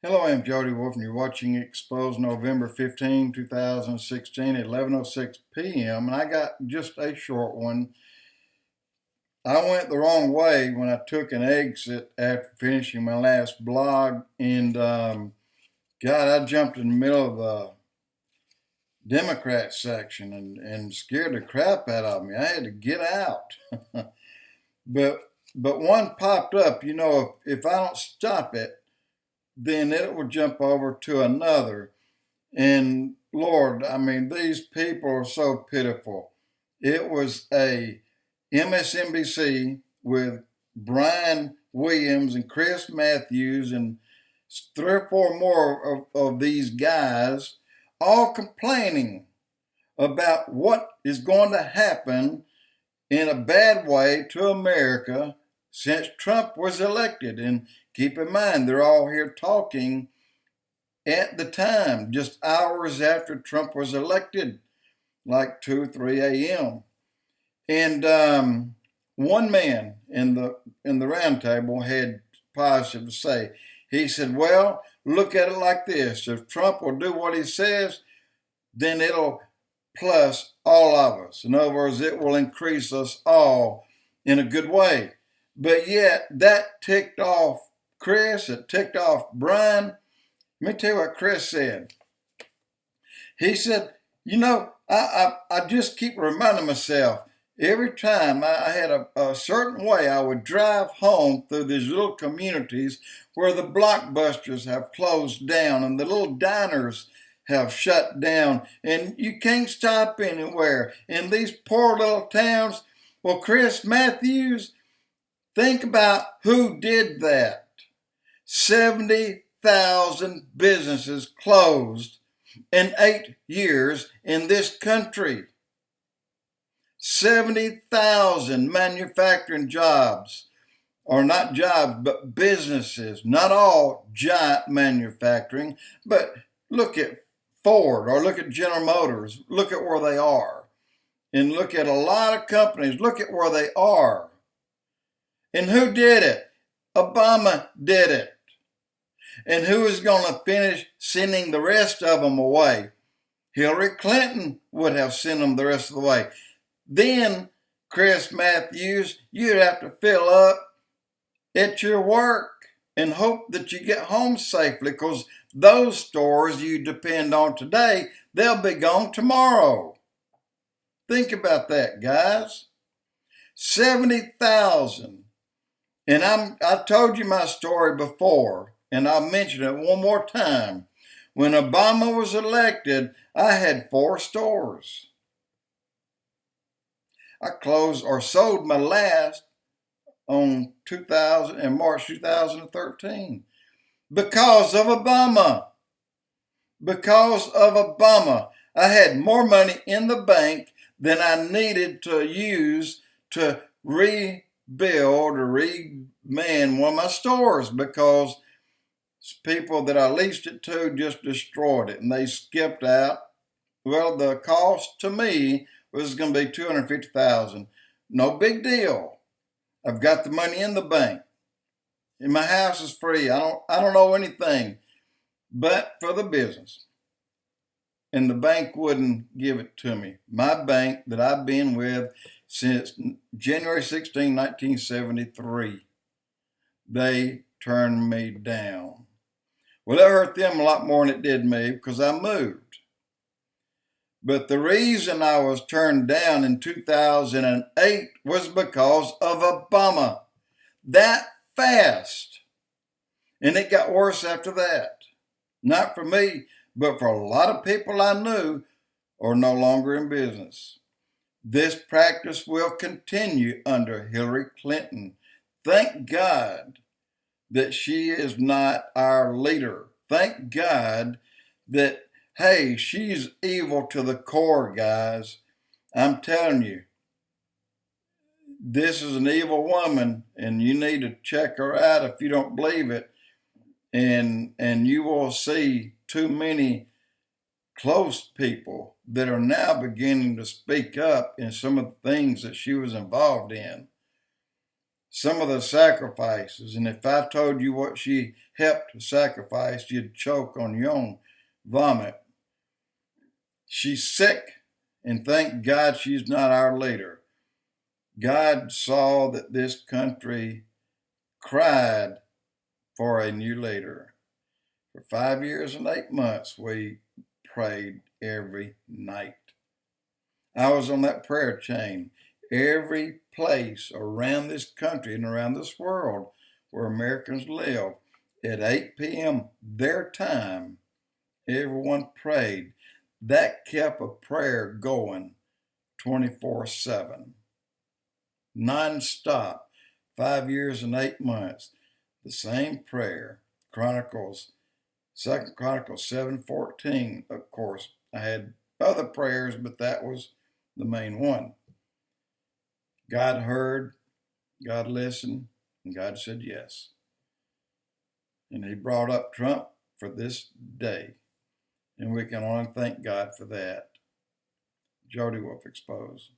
Hello, I'm Jody Wolf, and you're watching Expoz November 15, 2016 at 11:06 p.m. And I got just a short one. I went the wrong way when I took an exit after finishing my last blog, and God, I jumped in the middle of the Democrat section and scared the crap out of me. I had to get out. but but one popped up. If I don't stop it, then it will jump over to another. And Lord, I mean, these people are so pitiful. It was a MSNBC with Brian Williams and Chris Matthews and three or four more of these guys all complaining about what is going to happen in a bad way to America since Trump was elected. And keep in mind, they're all here talking at the time, just hours after Trump was elected, like 2, 3 a.m. And one man in the round table had positive to say. He said, well, look at it like this. If Trump will do what he says, then it'll plus all of us. In other words, it will increase us all in a good way. But yet, that ticked off Chris, it ticked off Brian. Let me tell you what Chris said. He said, I just keep reminding myself every time I had a certain way I would drive home through these little communities where the Blockbusters have closed down and the little diners have shut down and you can't stop anywhere in these poor little towns. Well, Chris Matthews, think about who did that. 70,000 businesses closed in 8 years in this country. 70,000 manufacturing jobs, or not jobs, but businesses. Not all giant manufacturing, but look at Ford or look at General Motors. Look at where they are. And look at a lot of companies. Look at where they are. And who did it? Obama did it. And who is going to finish sending the rest of them away? Hillary Clinton would have sent them the rest of the way. Then, Chris Matthews, you'd have to fill up at your work and hope that you get home safely, because those stores you depend on today, they'll be gone tomorrow. Think about that, guys. 70,000. And I told you my story before, and I'll mention it one more time. When Obama was elected, I had 4 stores. I closed or sold my last on March 2013 because of Obama. Because of Obama, I had more money in the bank than I needed to use to rebuild or reman one of my stores, because people that I leased it to just destroyed it and they skipped out. Well, the cost to me was going to be $250,000. No big deal. I've got the money in the bank, and my house is free. I don't owe anything, but for the business. And the bank wouldn't give it to me. My bank that I've been with since January 16, 1973, they turned me down. Well, it hurt them a lot more than it did me because I moved. But the reason I was turned down in 2008 was because of Obama. That fast. And it got worse after that. Not for me, but for a lot of people I knew are no longer in business. This practice will continue under Hillary Clinton. Thank God that she is not our leader. Thank God that, hey, she's evil to the core, guys. I'm telling you, this is an evil woman, and you need to check her out if you don't believe it. And you will see too many close people that are now beginning to speak up in some of the things that she was involved in. some of the sacrifices. And if I told you what she helped sacrifice, you'd choke on your own vomit. She's sick, and thank God she's not our leader. God saw that this country cried for a new leader. For 5 years and 8 months, we prayed every night. I was on that prayer chain. Every place around this country and around this world where Americans live, at 8 p.m. their time, everyone prayed. That kept a prayer going 24/7, non-stop, 5 years and 8 months. The same prayer. Chronicles, 2 Chronicles 7:14. Of course, I had other prayers, but that was the main one. God heard, God listened, and God said yes. And he brought up Trump for this day. And we can only thank God for that. Jody Wolf, Expoz.